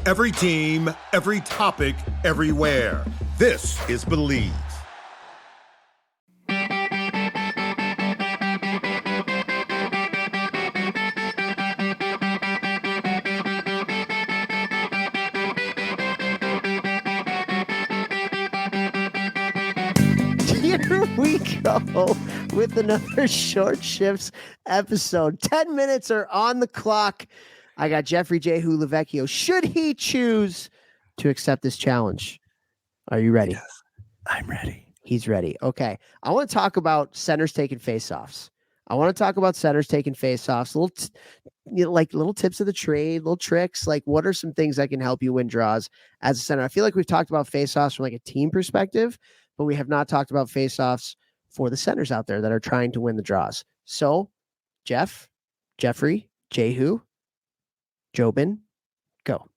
Every team, every topic, everywhere. This is Believe. Here we go with another Short Shifts episode. 10 minutes are on the clock. I got Jeffrey J. Hulavecchio. Should he choose to accept this challenge? Are you ready? Yes, I'm ready. He's ready. Okay. I want to talk about centers taking faceoffs. Little tips of the trade, little tricks. Like, what are some things that can help you win draws as a center? I feel like we've talked about faceoffs from like a team perspective, but we have not talked about faceoffs for the centers out there that are trying to win the draws. So, Jeffrey, Jehu, Jobin, go.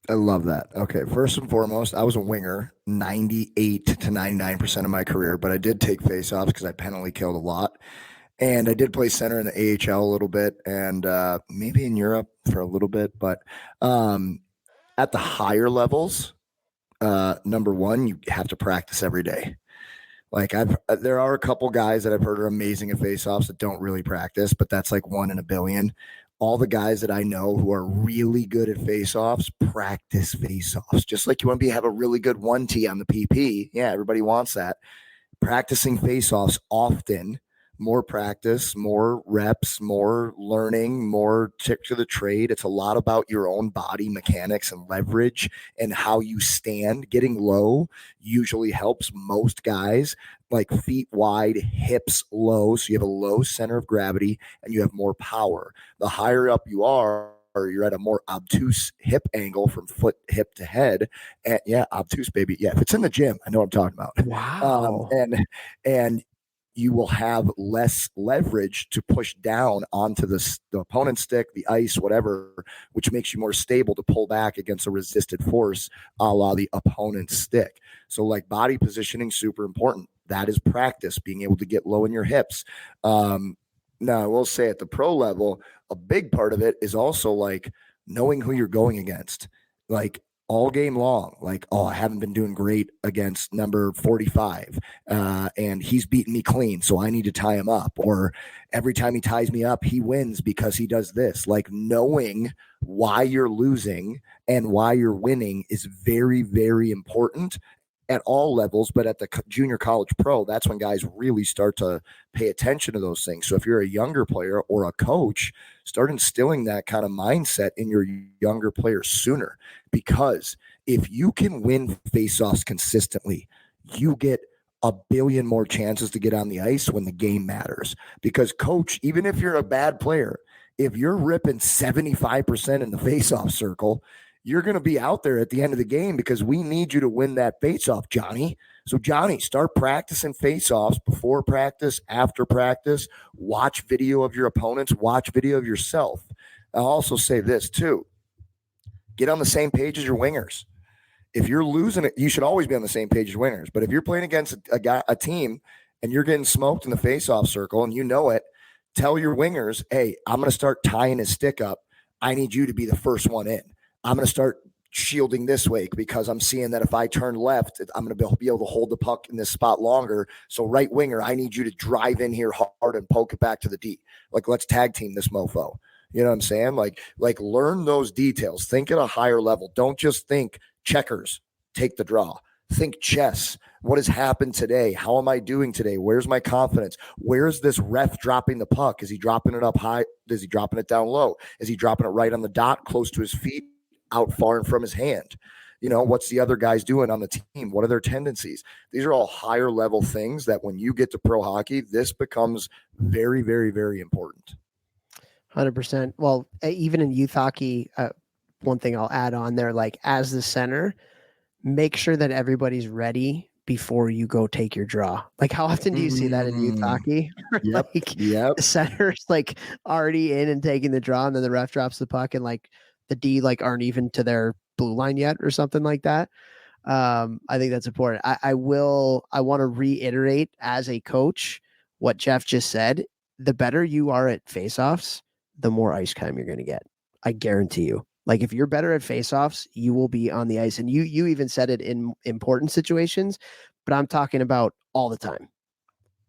I love that. Okay, first and foremost, I was a winger 98 to 99% of my career, but I did take faceoffs because I penalty killed a lot. And I did play center in the AHL a little bit and maybe in Europe for a little bit. But at the higher levels, number one, you have to practice every day. Like there are a couple guys that I've heard are amazing at faceoffs that don't really practice, but that's like 1 in a billion. All the guys that I know who are really good at faceoffs practice faceoffs. Just like you want to have a really good 1T on the PP. Yeah, everybody wants that. Practicing faceoffs often. More practice, more reps, more learning, more tick to the trade. It's a lot about your own body mechanics and leverage and how you stand. Getting low usually helps most guys, like feet wide, hips low. So you have a low center of gravity and you have more power. The higher up you are, or you're at a more obtuse hip angle from foot, hip to head. And yeah, obtuse, baby. Yeah, if it's in the gym, I know what I'm talking about. Wow. And you will have less leverage to push down onto the opponent's stick, the ice, whatever, which makes you more stable to pull back against a resisted force a la the opponent's stick. So like body positioning, super important. That is practice, being able to get low in your hips. Now, I will say at the pro level, a big part of it is also like knowing who you're going against. Like all game long, like, oh, I haven't been doing great against number 45 and he's beating me clean, so I need to tie him up. Or every time he ties me up, he wins because he does this. Like knowing why you're losing and why you're winning is very, very important at all levels. But at the junior college pro, that's when guys really start to pay attention to those things. So if you're a younger player or a coach, start instilling that kind of mindset in your younger players sooner. Because if you can win faceoffs consistently, you get a billion more chances to get on the ice when the game matters. Because coach, even if you're a bad player, if you're ripping 75% in the faceoff circle, you're going to be out there at the end of the game because we need you to win that faceoff, Johnny. So Johnny, start practicing faceoffs before practice, after practice. Watch video of your opponents. Watch video of yourself. I'll also say this too. Get on the same page as your wingers. If you're losing it, you should always be on the same page as wingers. But if you're playing against a team and you're getting smoked in the faceoff circle and you know it, tell your wingers, hey, I'm going to start tying his stick up. I need you to be the first one in. I'm going to start shielding this way because I'm seeing that if I turn left, I'm going to be able to hold the puck in this spot longer. So right winger, I need you to drive in here hard and poke it back to the D. Like, let's tag team this mofo. You know what I'm saying? Like learn those details. Think at a higher level. Don't just think checkers, take the draw. Think chess. What has happened today? How am I doing today? Where's my confidence? Where's this ref dropping the puck? Is he dropping it up high? Is he dropping it down low? Is he dropping it right on the dot, close to his feet, out far and from his hand? You know, what's the other guys doing on the team? What are their tendencies? These are all higher level things that when you get to pro hockey, this becomes very, very, very important. 100%. Well, even in youth hockey, one thing I'll add on there, like as the center, make sure that everybody's ready before you go take your draw. Like how often do you see that in youth hockey? Yep. The center's like already in and taking the draw and then the ref drops the puck and like the D like aren't even to their blue line yet or something like that. I think that's important. I want to reiterate as a coach what Jeff just said. The better you are at faceoffs, the more ice time you're going to get. I guarantee you. Like if you're better at faceoffs, you will be on the ice. And you even said it in important situations, but I'm talking about all the time.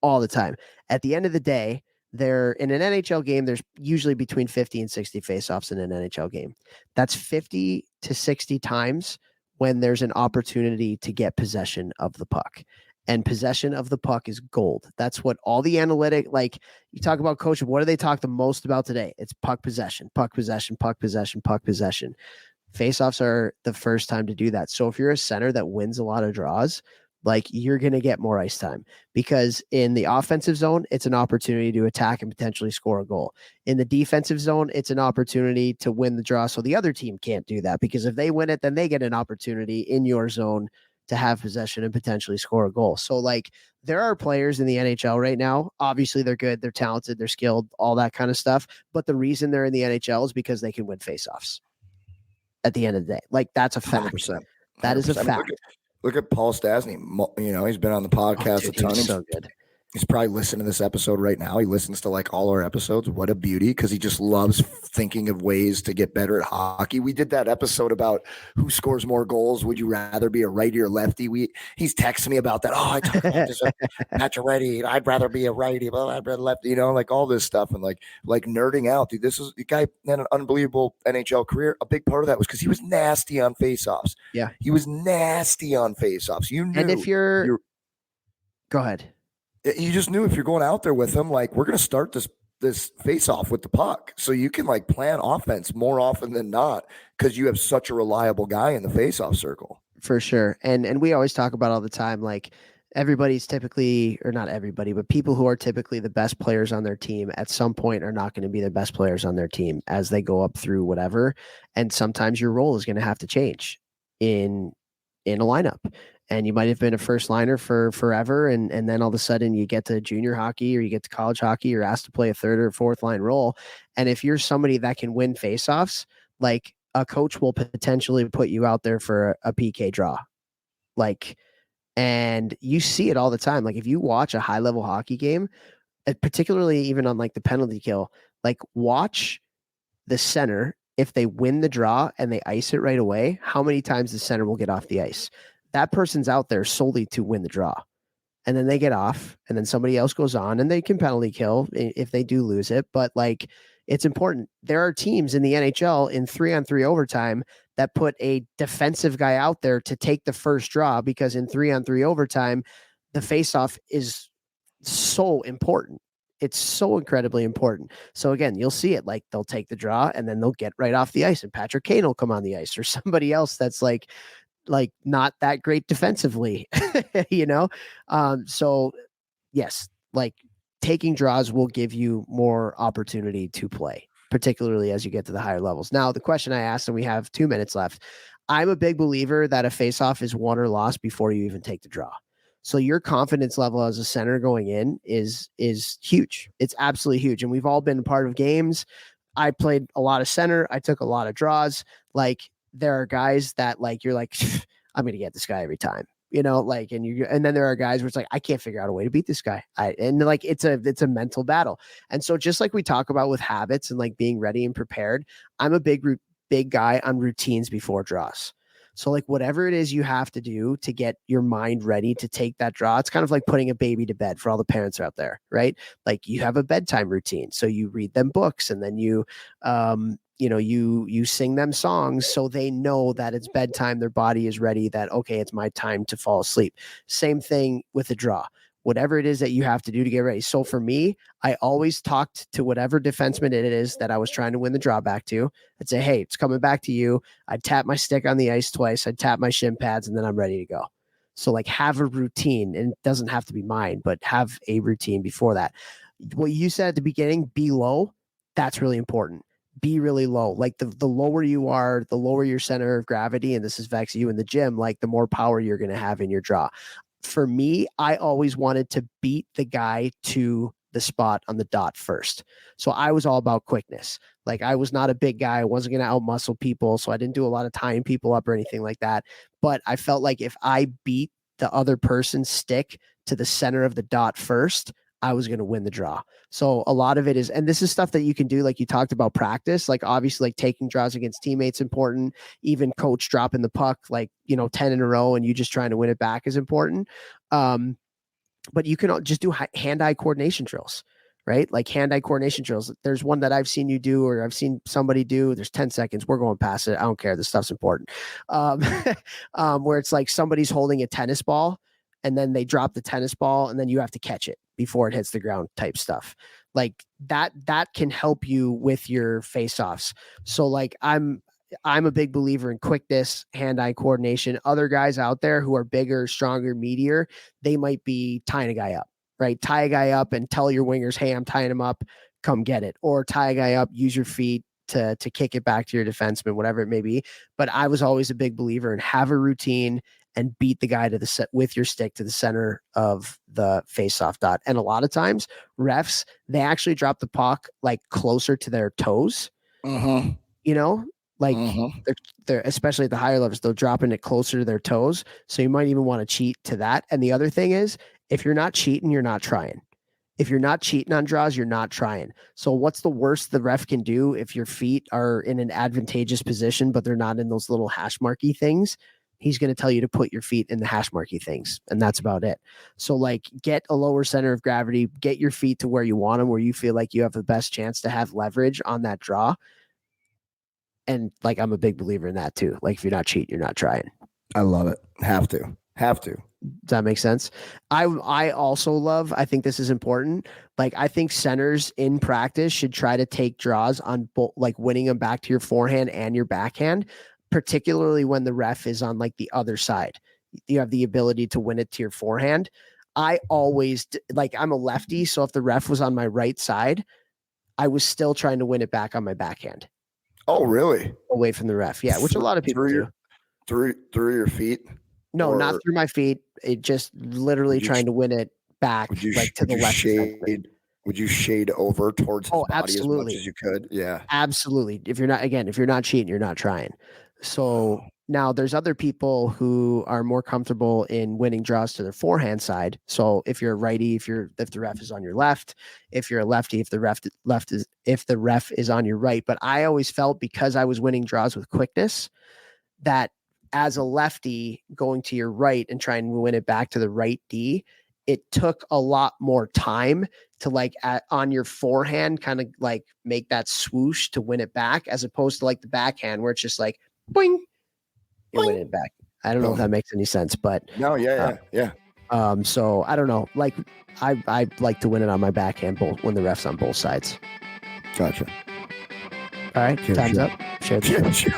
All the time. At the end of the day, there in an NHL game, there's usually between 50 and 60 faceoffs in an NHL game. That's 50 to 60 times when there's an opportunity to get possession of the puck. And possession of the puck is gold. That's what all the analytic, like you talk about coaching, what do they talk the most about today? It's puck possession, puck possession, puck possession, puck possession. Faceoffs are the first time to do that. So if you're a center that wins a lot of draws, like you're going to get more ice time, because in the offensive zone, it's an opportunity to attack and potentially score a goal. In the defensive zone, it's an opportunity to win the draw. So the other team can't do that, because if they win it, then they get an opportunity in your zone to have possession and potentially score a goal. So like there are players in the NHL right now. Obviously they're good, they're talented, they're skilled, all that kind of stuff. But the reason they're in the NHL is because they can win faceoffs at the end of the day. Like that's a fact. 100%. That is a 100%. I mean, fact. look at Paul Stasny. You know, he's been on the podcast a ton. He's so good. He's probably listening to this episode right now. He listens to like all our episodes. What a beauty, because he just loves thinking of ways to get better at hockey. We did that episode about who scores more goals. Would you rather be a righty or lefty? He's texting me about that. Oh, I talk about this Patrick righty. I'd rather be a righty, but I'd rather lefty. You know, like all this stuff and like nerding out. Dude, this is the guy had an unbelievable NHL career. A big part of that was because he was nasty on faceoffs. Yeah, he was nasty on faceoffs. You knew. And if you're go ahead. You just knew if you're going out there with him, like we're going to start this face off with the puck, so you can like plan offense more often than not because you have such a reliable guy in the face off circle. For sure, and we always talk about all the time, like everybody's typically, or not everybody, but people who are typically the best players on their team at some point are not going to be the best players on their team as they go up through whatever, and sometimes your role is going to have to change in a lineup. And you might have been a first liner for forever. And then all of a sudden you get to junior hockey or you get to college hockey, you're asked to play a third or fourth line role. And if you're somebody that can win faceoffs, like a coach will potentially put you out there for a PK draw. Like, and you see it all the time. Like if you watch a high level hockey game, particularly even on like the penalty kill, like watch the center. If they win the draw and they ice it right away, how many times the center will get off the ice? That person's out there solely to win the draw. And then they get off and then somebody else goes on and they can penalty kill if they do lose it. But like, it's important. There are teams in the NHL in 3-on-3 overtime that put a defensive guy out there to take the first draw, because in 3-on-3 overtime, the faceoff is so important. It's so incredibly important. So again, you'll see it, like they'll take the draw and then they'll get right off the ice and Patrick Kane will come on the ice, or somebody else that's like not that great defensively, you know? So yes, like taking draws will give you more opportunity to play, particularly as you get to the higher levels. Now, the question I asked, and we have 2 minutes left, I'm a big believer that a faceoff is won or lost before you even take the draw. So your confidence level as a center going in is huge. It's absolutely huge. And we've all been part of games. I played a lot of center. I took a lot of draws. Like, there are guys that like you're like, I'm gonna get this guy every time, you know, like, and then there are guys where it's like, I can't figure out a way to beat this guy. And like it's a mental battle. And so just like we talk about with habits and like being ready and prepared, I'm a big guy on routines before draws. So like whatever it is you have to do to get your mind ready to take that draw, it's kind of like putting a baby to bed for all the parents out there, right? Like you have a bedtime routine. So you read them books and then you sing them songs so they know that it's bedtime. Their body is ready, that, okay, it's my time to fall asleep. Same thing with a draw. Whatever it is that you have to do to get ready. So for me, I always talked to whatever defenseman it is that I was trying to win the draw back to. I'd say, hey, it's coming back to you. I'd tap my stick on the ice twice. I'd tap my shin pads, and then I'm ready to go. So like have a routine, and it doesn't have to be mine, but have a routine before that. What you said at the beginning, be low. That's really important. Be really low. Like the lower you are, the lower your center of gravity, and this is Vex, you in the gym, like the more power you're going to have in your draw. For me, I always wanted to beat the guy to the spot on the dot first. So I was all about quickness. Like I was not a big guy. I wasn't going to outmuscle people. So I didn't do a lot of tying people up or anything like that. But I felt like if I beat the other person's stick to the center of the dot first, I was going to win the draw. So a lot of it is, and this is stuff that you can do, like you talked about practice, like obviously like taking draws against teammates important, even coach dropping the puck, like, 10 in a row and you just trying to win it back is important. But you can just do hand-eye coordination drills, right? Like hand-eye coordination drills. There's one that I've seen you do, or I've seen somebody do. There's 10 seconds. We're going past it. I don't care. This stuff's important. Where it's like somebody's holding a tennis ball and then they drop the tennis ball and then you have to catch it before it hits the ground type stuff. Like that can help you with your face-offs. So like I'm a big believer in quickness, hand-eye coordination. Other guys out there who are bigger, stronger, meatier, they might be tying a guy up, right? Tie a guy up and tell your wingers, hey, I'm tying him up, come get it. Or tie a guy up, use your feet to kick it back to your defenseman, whatever it may be. But I was always a big believer in have a routine and beat the guy to the set with your stick to the center of the face-off dot. And a lot of times refs, they actually drop the puck like closer to their toes. Like they're especially at the higher levels, they're dropping it closer to their toes. So you might even want to cheat to that. And the other thing is, if you're not cheating, you're not trying. If you're not cheating on draws, you're not trying. So what's the worst the ref can do if your feet are in an advantageous position, but they're not in those little hash marky things? He's going to tell you to put your feet in the hash marky things. And that's about it. So like get a lower center of gravity, get your feet to where you want them, where you feel like you have the best chance to have leverage on that draw. And like, I'm a big believer in that too. Like if you're not cheating, you're not trying. I love it. Have to. Does that make sense? I also love, I think this is important. Like I think centers in practice should try to take draws on both, like winning them back to your forehand and your backhand, particularly when the ref is on like the other side. You have the ability to win it to your forehand. I always like, I'm a lefty. So if the ref was on my right side, I was still trying to win it back on my backhand. Oh, really? Away from the ref. Yeah. Which a lot of people do. Through your feet? No, not through my feet. It just literally trying to win it back like to the left. Would you shade over towards his body absolutely. as much as you could? Yeah. Absolutely. If you're not cheating, you're not trying. So now there's other people who are more comfortable in winning draws to their forehand side. So if you're a righty, if the ref is on your left, if you're a lefty, if the ref is on your right. But I always felt, because I was winning draws with quickness, that as a lefty going to your right and trying to win it back to the right D, it took a lot more time to like on your forehand kind of like make that swoosh to win it back, as opposed to like the backhand where it's just like boing, you're winning it back. I don't know if that makes any sense, but no, yeah. So I don't know. Like I like to win it on my backhand when the ref's on both sides. Gotcha. All right, time's up. Share the show.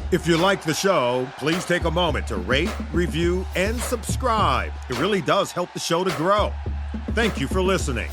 If you like the show, please take a moment to rate, review, and subscribe. It really does help the show to grow. Thank you for listening.